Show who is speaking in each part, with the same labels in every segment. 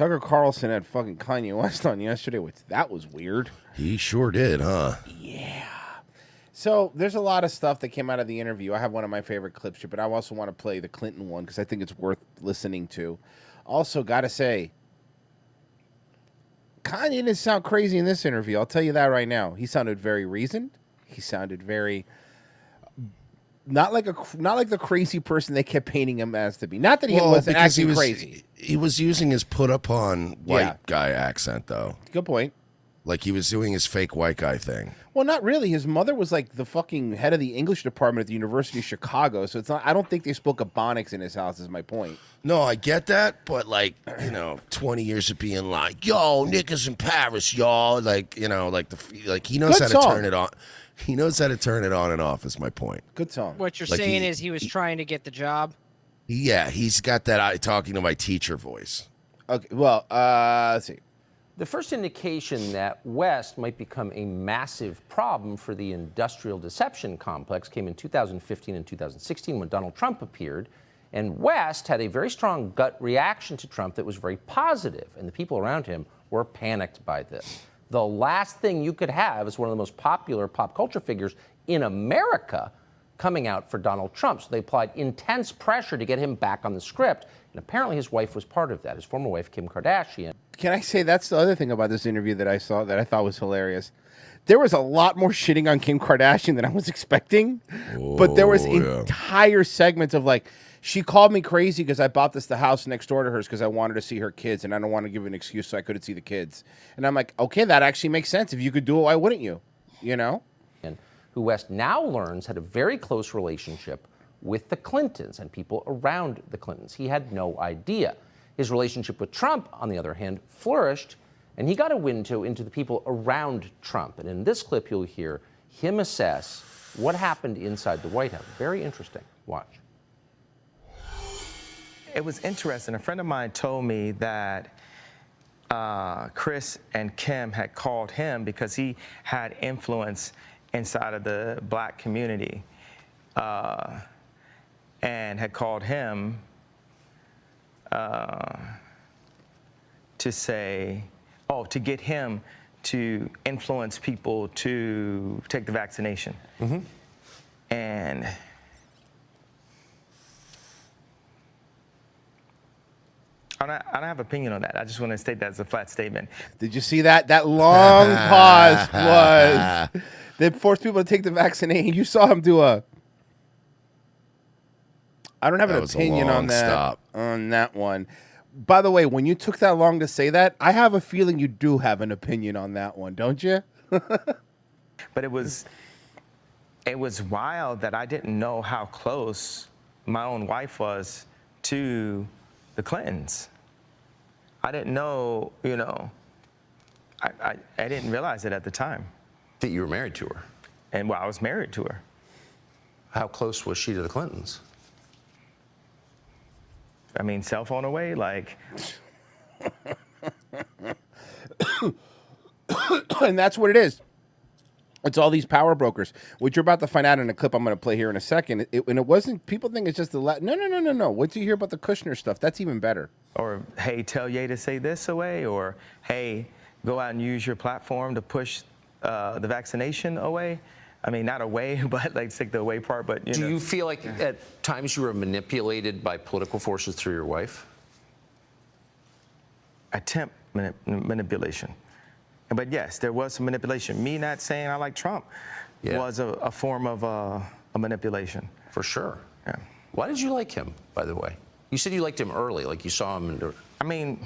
Speaker 1: Tucker Carlson had fucking Kanye West on yesterday, which that was weird.
Speaker 2: He sure did, huh?
Speaker 1: Yeah. So there's a lot of stuff that came out of the interview. I have one of my favorite clips here, but I also want to play the Clinton one because I think it's worth listening to. Also, got to say, Kanye didn't sound crazy in this interview. I'll tell you that right now. He sounded very reasoned. He sounded very not like the crazy person they kept painting him as to be. Not that he wasn't acting crazy.
Speaker 2: He was using his put upon white guy accent though.
Speaker 1: Good point.
Speaker 2: Like he was doing his fake white guy thing.
Speaker 1: Well, not really. His mother was like the fucking head of the English department at the University of Chicago. So it's not. I don't think they spoke Ebonics in his house. Is my point.
Speaker 2: No, I get that, but like 20 years of being like, "Yo, niggas in Paris, y'all," like he knows how to turn it on. He knows how to turn it on and off. Is my point.
Speaker 1: Good song.
Speaker 3: What you're saying is he was trying to get the job.
Speaker 2: Yeah, he's got that "I talking to my teacher" voice.
Speaker 1: Okay. Well, let's see.
Speaker 4: The first indication that West might become a massive problem for the industrial deception complex came in 2015 and 2016 when Donald Trump appeared. And West had a very strong gut reaction to Trump that was very positive, and the people around him were panicked by this. The last thing you could have is one of the most popular pop culture figures in America coming out for Donald Trump. So they applied intense pressure to get him back on the script. And apparently his wife was part of that, his former wife, Kim Kardashian.
Speaker 1: Can I say that's the other thing about this interview that I saw that I thought was hilarious? There was a lot more shitting on Kim Kardashian than I was expecting. But there was entire segments of like, she called me crazy because I bought the house next door to hers because I wanted to see her kids and I don't want to give an excuse so I couldn't see the kids. And I'm like, okay, that actually makes sense. If you could do it, why wouldn't you? You know?
Speaker 4: And who West now learns had a very close relationship with the Clintons and people around the Clintons. He had no idea. His relationship with Trump, on the other hand, flourished, and he got a window into the people around Trump. And in this clip, you'll hear him assess what happened inside the White House. Very interesting. Watch.
Speaker 5: It was interesting. A friend of mine told me that Chris and Kim had called him because he had influence inside of the black community and had called him to say, to get him to influence people to take the vaccination. Mm-hmm. And I don't have an opinion on that. I just want to state that as a flat statement.
Speaker 1: Did you see that? That long pause was they forced people to take the vaccination. You saw him do a. I don't have an opinion on that. On that one. By the way, when you took that long to say that, I have a feeling you do have an opinion on that one, don't you?
Speaker 5: But it was wild that I didn't know how close my own wife was to the Clintons. I didn't know, I didn't realize it at the time.
Speaker 6: That you were married to her?
Speaker 5: And I was married to her.
Speaker 6: How close was she to the Clintons?
Speaker 5: I mean, cell phone away, like.
Speaker 1: And that's what it is. It's all these power brokers, which you're about to find out in a clip I'm going to play here in a second. And it wasn't, people think it's just no. Wait till you hear about the Kushner stuff. That's even better.
Speaker 5: Or, hey, tell Ye to say this away. Or, hey, go out and use your platform to push the vaccination away. I mean, not away, but like take the away part. But
Speaker 6: do you feel like at times you were manipulated by political forces through your wife?
Speaker 5: Attempt manipulation. But yes, there was some manipulation. Me not saying I like Trump was a form of a manipulation.
Speaker 6: For sure.
Speaker 5: Yeah.
Speaker 6: Why did you like him, by the way? You said you liked him early, like you saw him.
Speaker 5: I mean,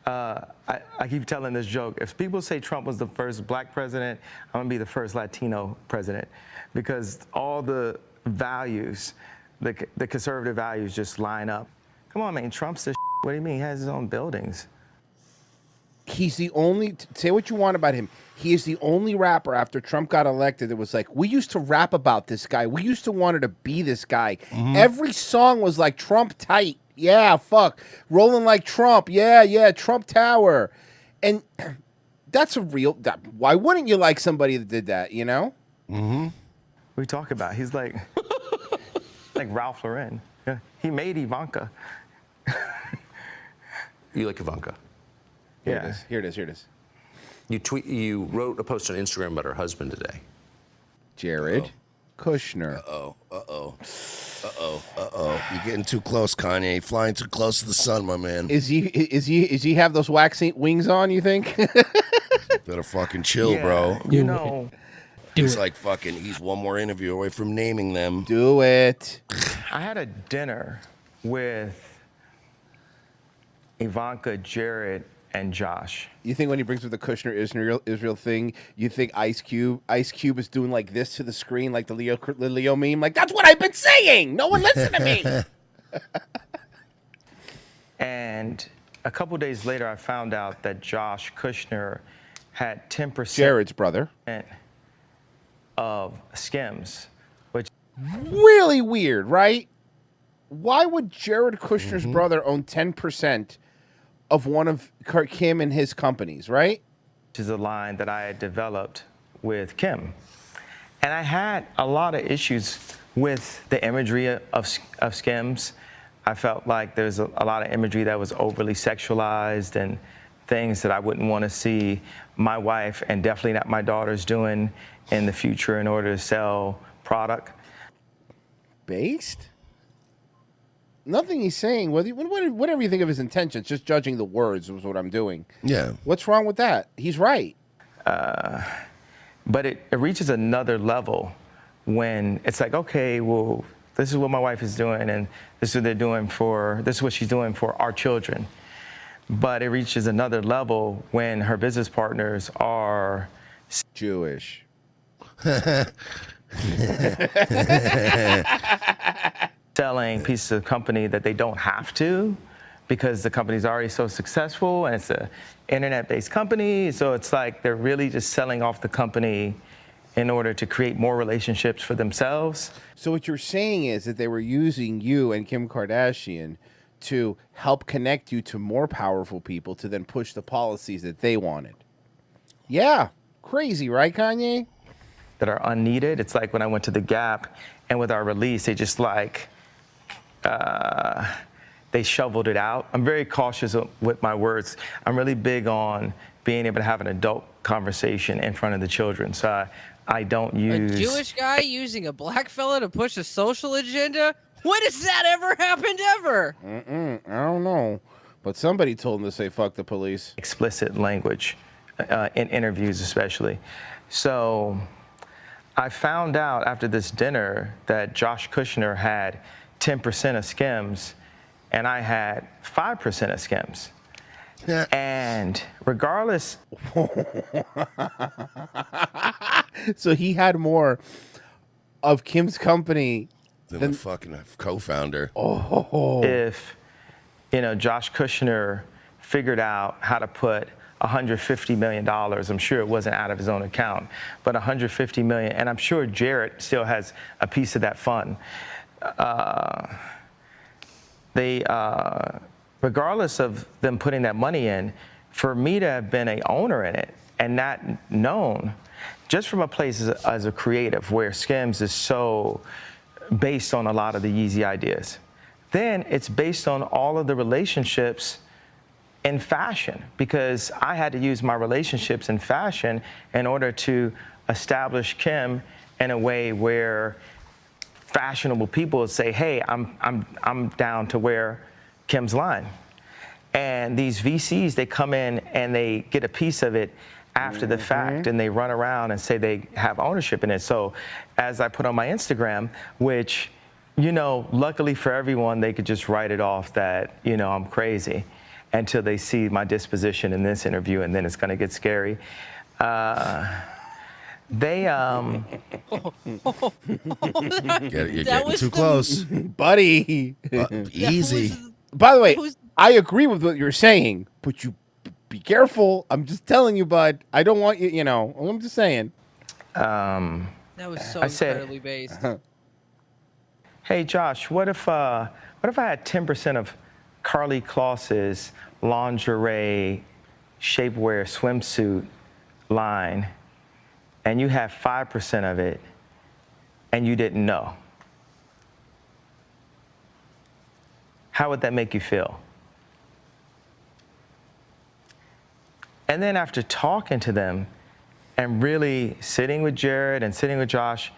Speaker 5: I keep telling this joke. If people say Trump was the first black president, I'm going to be the first Latino president because all the values, the conservative values just line up. Come on, man, Trump's the What do you mean? He has his own buildings.
Speaker 1: He's the only, say what you want about him, he is the only rapper after Trump got elected that was like, we used to rap about this guy. We used to want to be this guy. Mm-hmm. Every song was like Trump tight. Yeah, fuck. Rolling like Trump. Yeah, Trump Tower. And that's a real, why wouldn't you like somebody that did that, you know?
Speaker 5: Mm-hmm. We talk about, he's like, like Ralph Lauren. Yeah, he made Ivanka.
Speaker 6: You like Ivanka.
Speaker 1: Here it is. Here it is. Here it is.
Speaker 6: You wrote a post on Instagram about her husband today.
Speaker 1: Jared Kushner.
Speaker 2: You're getting too close, Kanye. Flying too close to the sun, my man.
Speaker 1: Is he have those waxing wings on, you think?
Speaker 2: Better fucking chill, bro.
Speaker 5: You know.
Speaker 2: It's like fucking, he's one more interview away from naming them.
Speaker 1: Do it.
Speaker 5: I had a dinner with Ivanka, Jared, and Josh.
Speaker 1: You think when he brings up the Kushner Israel thing, you think Ice Cube is doing like this to the screen, like the Leo meme? Like, that's what I've been saying. No one listen to me.
Speaker 5: And a couple days later, I found out that Josh Kushner had 10%
Speaker 1: Jared's brother.
Speaker 5: of Skims, which
Speaker 1: Really weird, right? Why would Jared Kushner's brother own 10% of one of Kim and his companies, right?
Speaker 5: is a line that I had developed with Kim. And I had a lot of issues with the imagery of Skims. I felt like there's a lot of imagery that was overly sexualized and things that I wouldn't want to see my wife and definitely not my daughters doing in the future in order to sell product.
Speaker 1: Based? Nothing he's saying, whatever you think of his intentions, just judging the words was what I'm doing.
Speaker 2: Yeah.
Speaker 1: What's wrong with that? He's right.
Speaker 5: But it reaches another level when it's like, okay, well, this is what my wife is doing, and this is what she's doing for our children. But it reaches another level when her business partners are
Speaker 1: Jewish.
Speaker 5: selling pieces of company that they don't have to, because the company's already so successful and it's an internet-based company. So it's like they're really just selling off the company in order to create more relationships for themselves.
Speaker 1: So what you're saying is that they were using you and Kim Kardashian to help connect you to more powerful people to then push the policies that they wanted. Yeah. Crazy, right, Kanye?
Speaker 5: That are unneeded. It's like when I went to the Gap and with our release, they just like, they shoveled it out. I'm very cautious with my words. I'm really big on being able to have an adult conversation in front of the children. So I don't use...
Speaker 3: A Jewish guy using a black fella to push a social agenda? When has that ever happened ever?
Speaker 1: I don't know. But somebody told him to say, fuck the police.
Speaker 5: Explicit language in interviews especially. So I found out after this dinner that Josh Kushner had 10% of Skims and I had 5% of Skims.
Speaker 2: Yeah.
Speaker 5: And regardless...
Speaker 1: So he had more of Kim's company
Speaker 2: than the fucking co-founder.
Speaker 5: If, Josh Kushner figured out how to put $150 million, I'm sure it wasn't out of his own account, but $150 million, and I'm sure Jared still has a piece of that fund. Regardless of them putting that money in, for me to have been an owner in it and not known, just from a place as a creative where Skims is so based on a lot of the Yeezy ideas, then it's based on all of the relationships in fashion, because I had to use my relationships in fashion in order to establish Kim in a way where fashionable people would say, hey, I'm down to wear Kim's line. And these VCs, they come in and they get a piece of it after the fact, and they run around and say they have ownership in it. So as I put on my Instagram, which, luckily for everyone, they could just write it off that, I'm crazy until they see my disposition in this interview, and then it's gonna get scary.
Speaker 2: You're getting too close.
Speaker 1: Buddy.
Speaker 2: Easy.
Speaker 1: By the way, I agree with what you're saying, but you be careful. I'm just telling you, bud. I don't want you, I'm just saying.
Speaker 3: That was so incredibly based.
Speaker 5: Hey, Josh, what if I had 10% of Carly Kloss's lingerie, shapewear, swimsuit line, and you have 5% of it, and you didn't know? how would that make you feel? And then after talking to them and really sitting with Jared and sitting with Josh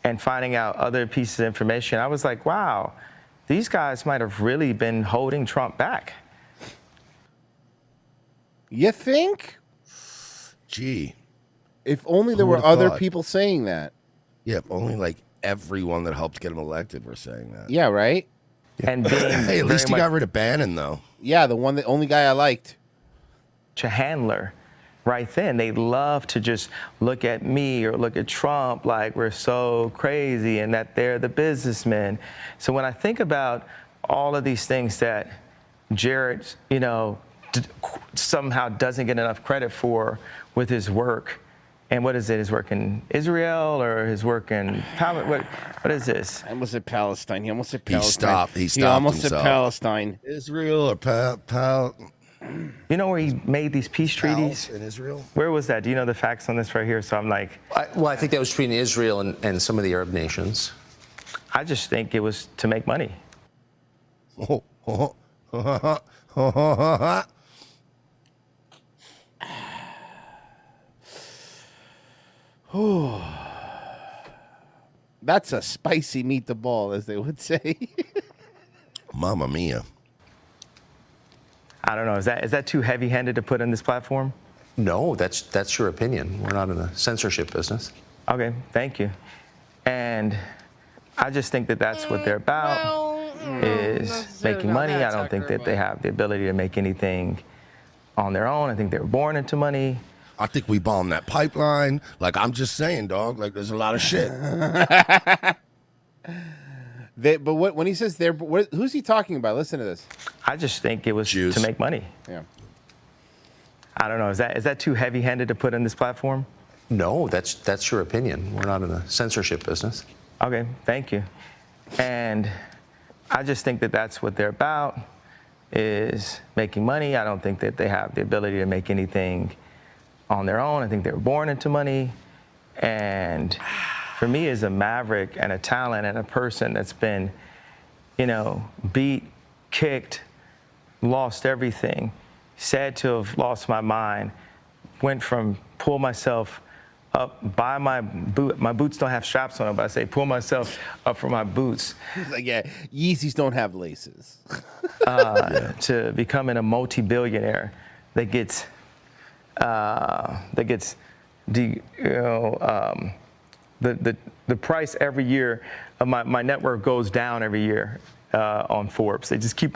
Speaker 5: and finding out other pieces of information, I was like, wow, these guys might have really been holding Trump back.
Speaker 1: You think?
Speaker 2: Gee.
Speaker 1: If only there were other people saying that.
Speaker 2: Yeah, if only like everyone that helped get him elected were saying that.
Speaker 1: Yeah, right?
Speaker 5: And being
Speaker 2: hey, at least he got rid of Bannon, though.
Speaker 1: Yeah, the only guy I liked.
Speaker 5: A handler right then. They love to just look at me or look at Trump like we're so crazy and that they're the businessmen. So when I think about all of these things that Jared, you know, somehow doesn't get enough credit for with his work, and what is it? His work in Israel or his work in what is this?
Speaker 1: I almost said Palestine. He almost said Palestine.
Speaker 2: He stopped
Speaker 1: He almost
Speaker 2: himself.
Speaker 1: said Palestine.
Speaker 2: Israel or
Speaker 5: You know where he made these peace treaties?
Speaker 2: In Israel?
Speaker 5: Where was that? Do you know the facts on this right here? So I'm like...
Speaker 6: I think that was between Israel and some of the Arab nations.
Speaker 5: I just think it was to make money.
Speaker 1: That's a spicy meat the ball, as they would say.
Speaker 2: Mamma mia.
Speaker 5: I don't know. Is that too heavy-handed to put in this platform?
Speaker 6: No, that's your opinion. We're not in the censorship business.
Speaker 5: Okay, thank you. And I just think that that's what they're about, is making money. I don't think that they have the ability to make anything on their own. I think they were born into money.
Speaker 2: I think we bombed that pipeline. Like, I'm just saying, dog. Like, there's a lot of shit.
Speaker 1: But when he says they're, who's he talking about? Listen to this.
Speaker 5: I just think it was
Speaker 2: Jews.
Speaker 5: to make money.
Speaker 1: Yeah.
Speaker 5: I don't know. Is that too heavy-handed to put in this platform?
Speaker 6: No, that's your opinion. We're not in the censorship business.
Speaker 5: Okay, thank you. And I just think that that's what they're about, is making money. I don't think that they have the ability to make anything on their own. I think they were born into money. And for me, as a maverick and a talent and a person that's been, you know, beat, kicked, lost everything, sad to have lost my mind, went from pull myself up by my boots don't have straps on them, but I say pull myself up from my boots.
Speaker 1: Like, yeah, Yeezys don't have laces.
Speaker 5: To becoming a multi-billionaire that gets the price every year of my net worth goes down every year on Forbes. They just keep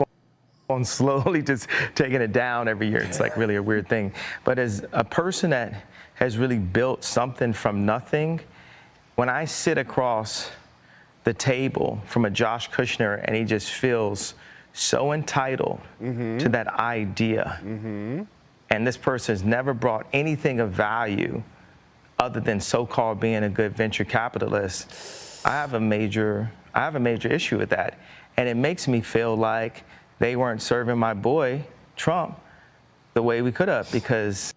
Speaker 5: on slowly just taking it down every year. It's like really a weird thing. But as a person that has really built something from nothing, when I sit across the table from a Josh Kushner and he just feels so entitled to that idea, and this person has never brought anything of value other than so-called being a good venture capitalist, I have a major issue with that. And it makes me feel like they weren't serving my boy, Trump, the way we could have, because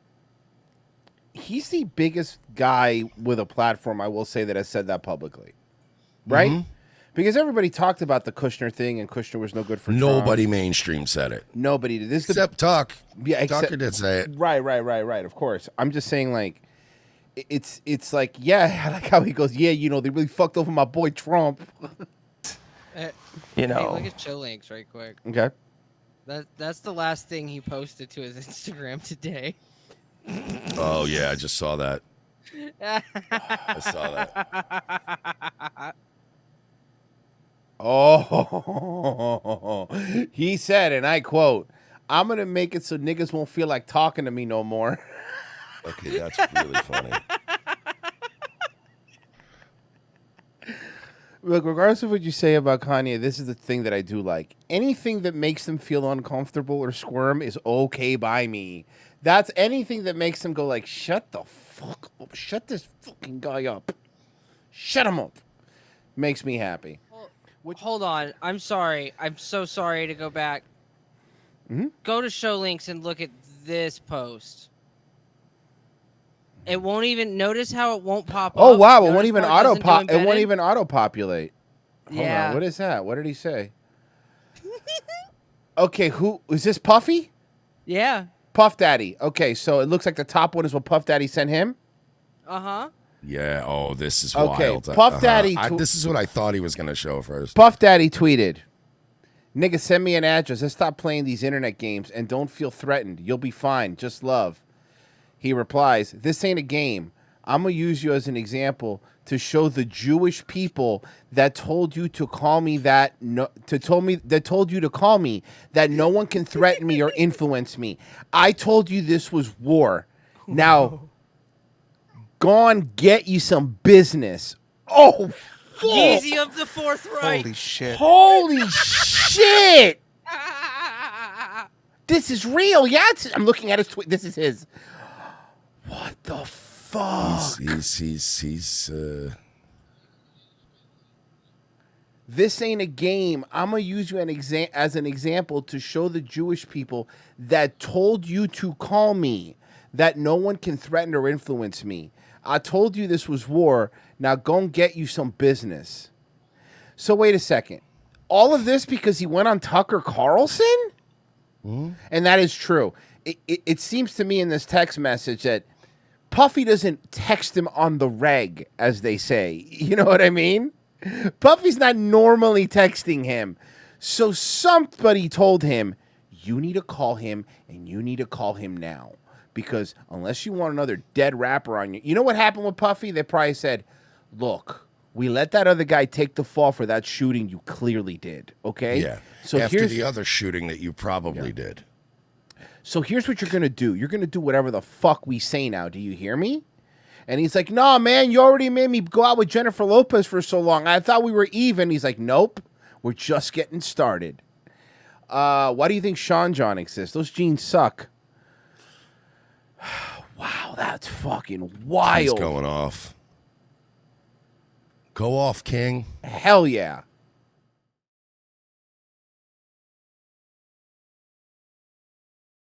Speaker 1: he's the biggest guy with a platform, I will say, that has said that publicly. Right? Because everybody talked about the Kushner thing, and Kushner was no good for
Speaker 2: Nobody
Speaker 1: Trump.
Speaker 2: mainstream said it.
Speaker 1: Nobody did. This
Speaker 2: Except Tuck.
Speaker 1: Yeah,
Speaker 2: Tucker did say it.
Speaker 1: Right, of course. I'm just saying, like, it's like, yeah, I like how he goes, yeah, you know, they really fucked over my boy Trump.
Speaker 5: You know.
Speaker 3: Hey, look at Chill Links right quick.
Speaker 1: Okay.
Speaker 3: That's the last thing he posted to his Instagram today.
Speaker 2: Oh, yeah, I just saw that. I saw that.
Speaker 1: Oh, he said, and I quote, "I'm going to make it so niggas won't feel like talking to me no more."
Speaker 2: Okay, that's really funny.
Speaker 1: Look, regardless of what you say about Kanye, this is the thing that I do like. Anything that makes them feel uncomfortable or squirm is okay by me. That's anything that makes them go like, shut the fuck up. Shut this fucking guy up. Shut him up. Makes me happy.
Speaker 3: Hold on. I'm sorry. I'm so sorry to go back. Go to Show Links and look at this post. It won't even notice how it won't pop up.
Speaker 1: Oh wow, it won't
Speaker 3: Notice
Speaker 1: even
Speaker 3: how it
Speaker 1: auto
Speaker 3: doesn't do
Speaker 1: pop. It won't
Speaker 3: embedded?
Speaker 1: even auto populate. Hold
Speaker 3: Yeah.
Speaker 1: on. What is that? What did he say? Okay, who is this? Puffy?
Speaker 3: Yeah.
Speaker 1: Puff Daddy. Okay, so it looks like the top one is what Puff Daddy sent him.
Speaker 3: Uh-huh.
Speaker 2: Yeah. Oh, this is
Speaker 1: Okay,
Speaker 2: wild.
Speaker 1: Puff Daddy
Speaker 2: this is what I thought he was going to show first.
Speaker 1: Puff Daddy tweeted, "Nigga, send me an address. Let's stop playing these internet games and don't feel threatened. You'll be fine. Just love." He replies, "This ain't a game. I'm gonna use you as an example to show the Jewish people that told you to call me that told you to call me that no one can threaten me or influence me. I told you this was war. Now, go on, get you some business." Oh, fuck.
Speaker 3: Yeezy of the Fourth Reich.
Speaker 7: Holy shit.
Speaker 1: Holy shit! This is real. Yeah, I'm looking at his tweet. This is his. What the fuck?
Speaker 2: He's
Speaker 1: This ain't a game. I'm gonna use you as an example to show the Jewish people that told you to call me that no one can threaten or influence me. I told you this was war. Now go and get you some business. So wait a second. All of this because he went on Tucker Carlson? And that is true. It seems to me in this text message that Puffy doesn't text him on the reg, as they say. You know what I mean? Puffy's not normally texting him. So somebody told him, you need to call him, and you need to call him now. Because unless you want another dead rapper on you. You know what happened with Puffy? They probably said, look, we let that other guy take the fall for that shooting you clearly did, okay?
Speaker 2: Yeah.
Speaker 1: So
Speaker 2: after the other shooting that you probably did.
Speaker 1: So here's what you're going to do. You're going to do whatever the fuck we say now. Do you hear me? And he's like, nah, man, you already made me go out with Jennifer Lopez for so long. I thought we were even. He's like, nope, we're just getting started. Why do you think Sean John exists? Those jeans suck. Wow, that's fucking wild.
Speaker 2: He's going off. Go off, King.
Speaker 1: Hell yeah.